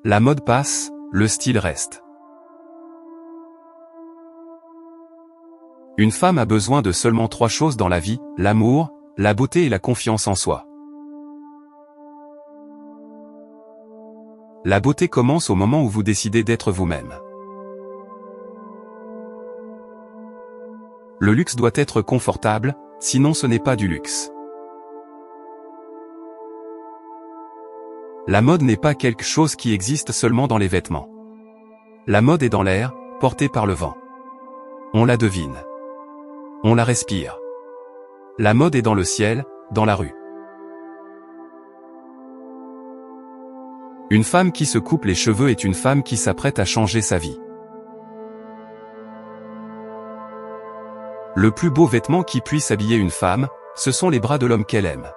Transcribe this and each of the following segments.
La mode passe, le style reste. Une femme a besoin de seulement 3 choses dans la vie, l'amour, la beauté et la confiance en soi. La beauté commence au moment où vous décidez d'être vous-même. Le luxe doit être confortable, sinon ce n'est pas du luxe. La mode n'est pas quelque chose qui existe seulement dans les vêtements. La mode est dans l'air, portée par le vent. On la devine. On la respire. La mode est dans le ciel, dans la rue. Une femme qui se coupe les cheveux est une femme qui s'apprête à changer sa vie. Le plus beau vêtement qui puisse habiller une femme, ce sont les bras de l'homme qu'elle aime.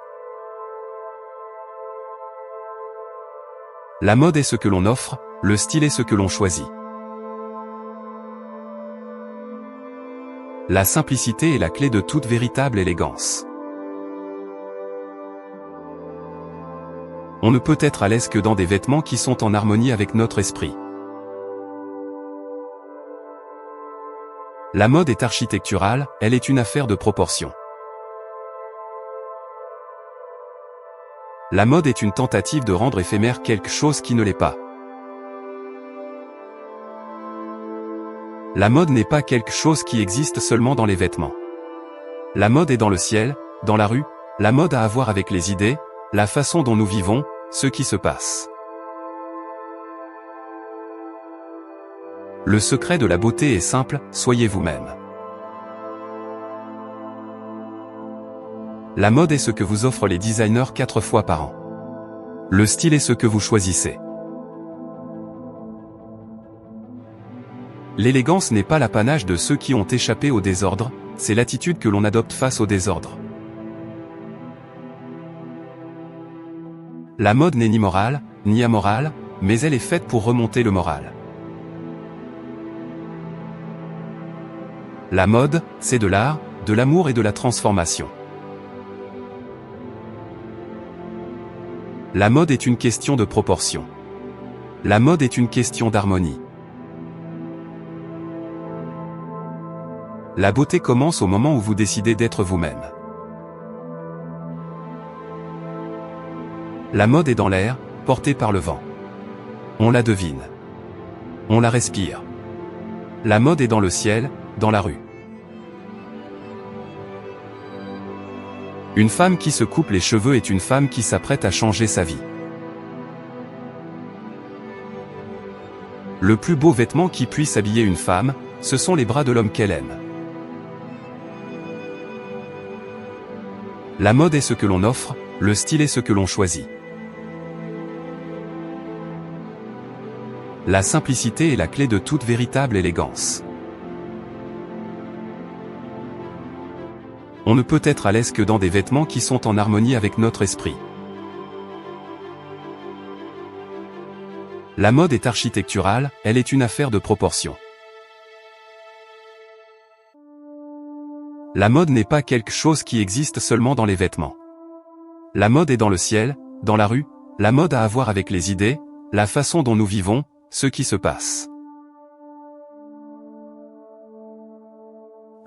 La mode est ce que l'on offre, le style est ce que l'on choisit. La simplicité est la clé de toute véritable élégance. On ne peut être à l'aise que dans des vêtements qui sont en harmonie avec notre esprit. La mode est architecturale, elle est une affaire de proportion. La mode est une tentative de rendre éphémère quelque chose qui ne l'est pas. La mode n'est pas quelque chose qui existe seulement dans les vêtements. La mode est dans le ciel, dans la rue, la mode a à voir avec les idées, la façon dont nous vivons, ce qui se passe. Le secret de la beauté est simple, soyez vous-même. La mode est ce que vous offrent les designers 4 fois par an. Le style est ce que vous choisissez. L'élégance n'est pas l'apanage de ceux qui ont échappé au désordre, c'est l'attitude que l'on adopte face au désordre. La mode n'est ni morale, ni amorale, mais elle est faite pour remonter le moral. La mode, c'est de l'art, de l'amour et de la transformation. La mode est une question de proportion. La mode est une question d'harmonie. La beauté commence au moment où vous décidez d'être vous-même. La mode est dans l'air, portée par le vent. On la devine. On la respire. La mode est dans le ciel, dans la rue. Une femme qui se coupe les cheveux est une femme qui s'apprête à changer sa vie. Le plus beau vêtement qui puisse habiller une femme, ce sont les bras de l'homme qu'elle aime. La mode est ce que l'on offre, le style est ce que l'on choisit. La simplicité est la clé de toute véritable élégance. On ne peut être à l'aise que dans des vêtements qui sont en harmonie avec notre esprit. La mode est architecturale, elle est une affaire de proportion. La mode n'est pas quelque chose qui existe seulement dans les vêtements. La mode est dans le ciel, dans la rue, la mode a à voir avec les idées, la façon dont nous vivons, ce qui se passe.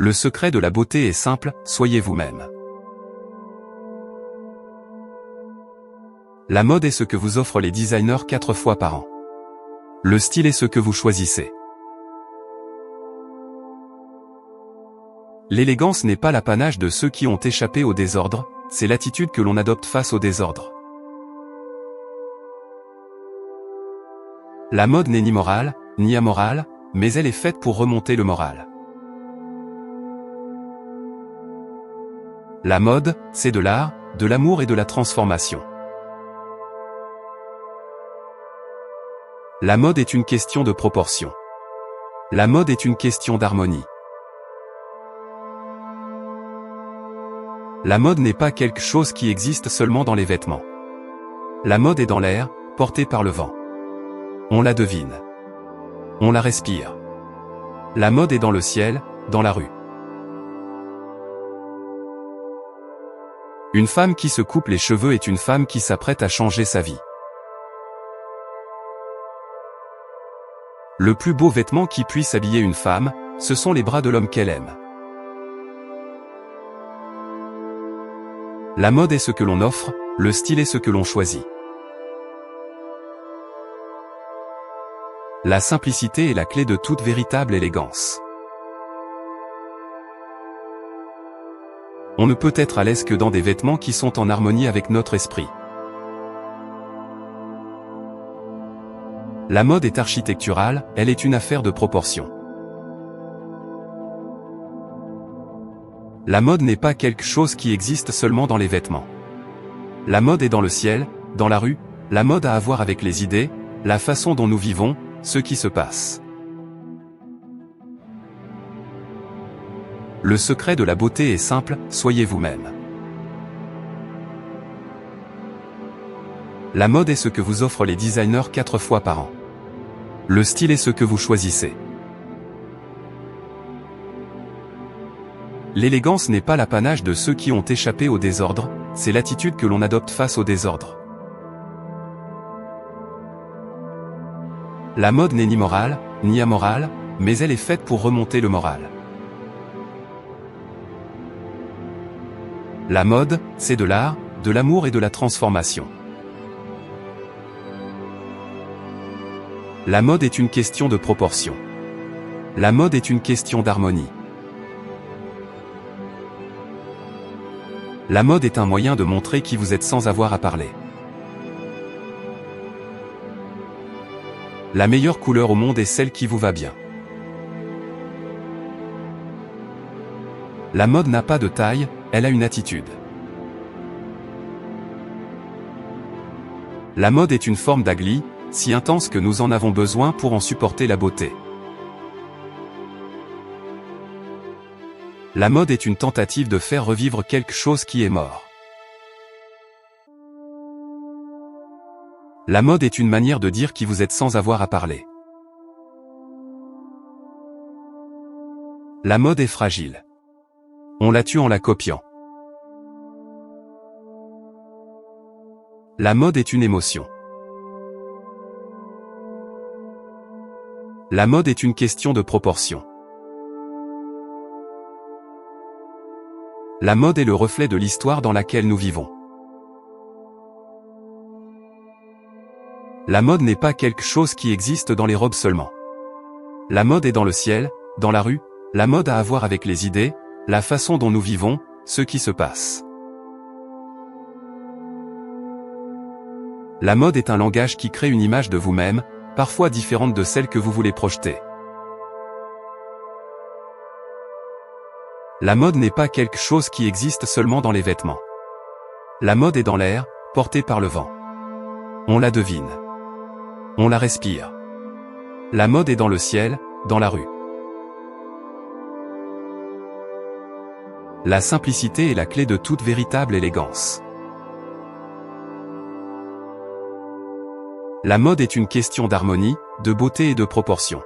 Le secret de la beauté est simple, soyez vous-même. La mode est ce que vous offrent les designers 4 fois par an. Le style est ce que vous choisissez. L'élégance n'est pas l'apanage de ceux qui ont échappé au désordre, c'est l'attitude que l'on adopte face au désordre. La mode n'est ni morale, ni amorale, mais elle est faite pour remonter le moral. La mode, c'est de l'art, de l'amour et de la transformation. La mode est une question de proportion. La mode est une question d'harmonie. La mode n'est pas quelque chose qui existe seulement dans les vêtements. La mode est dans l'air, portée par le vent. On la devine. On la respire. La mode est dans le ciel, dans la rue. Une femme qui se coupe les cheveux est une femme qui s'apprête à changer sa vie. Le plus beau vêtement qui puisse habiller une femme, ce sont les bras de l'homme qu'elle aime. La mode est ce que l'on offre, le style est ce que l'on choisit. La simplicité est la clé de toute véritable élégance. On ne peut être à l'aise que dans des vêtements qui sont en harmonie avec notre esprit. La mode est architecturale, elle est une affaire de proportion. La mode n'est pas quelque chose qui existe seulement dans les vêtements. La mode est dans le ciel, dans la rue, la mode a à voir avec les idées, la façon dont nous vivons, ce qui se passe. Le secret de la beauté est simple, soyez vous-même. La mode est ce que vous offrent les designers 4 fois par an. Le style est ce que vous choisissez. L'élégance n'est pas l'apanage de ceux qui ont échappé au désordre, c'est l'attitude que l'on adopte face au désordre. La mode n'est ni morale, ni amorale, mais elle est faite pour remonter le moral. La mode, c'est de l'art, de l'amour et de la transformation. La mode est une question de proportion. La mode est une question d'harmonie. La mode est un moyen de montrer qui vous êtes sans avoir à parler. La meilleure couleur au monde est celle qui vous va bien. La mode n'a pas de taille, elle a une attitude. La mode est une forme d'agli, si intense que nous en avons besoin pour en supporter la beauté. La mode est une tentative de faire revivre quelque chose qui est mort. La mode est une manière de dire qui vous êtes sans avoir à parler. La mode est fragile. On la tue en la copiant. La mode est une émotion. La mode est une question de proportion. La mode est le reflet de l'histoire dans laquelle nous vivons. La mode n'est pas quelque chose qui existe dans les robes seulement. La mode est dans le ciel, dans la rue, la mode a à voir avec les idées, la façon dont nous vivons, ce qui se passe. La mode est un langage qui crée une image de vous-même, parfois différente de celle que vous voulez projeter. La mode n'est pas quelque chose qui existe seulement dans les vêtements. La mode est dans l'air, portée par le vent. On la devine. On la respire. La mode est dans le ciel, dans la rue. La simplicité est la clé de toute véritable élégance. La mode est une question d'harmonie, de beauté et de proportion.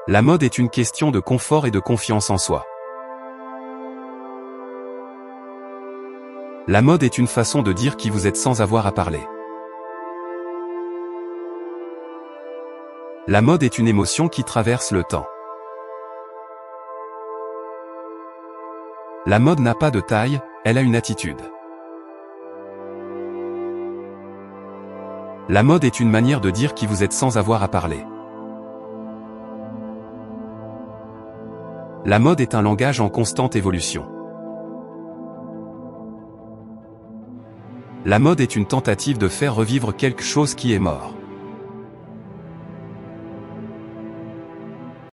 La mode est une question de confort et de confiance en soi. La mode est une façon de dire qui vous êtes sans avoir à parler. La mode est une émotion qui traverse le temps. La mode n'a pas de taille, elle a une attitude. La mode est une manière de dire qui vous êtes sans avoir à parler. La mode est un langage en constante évolution. La mode est une tentative de faire revivre quelque chose qui est mort.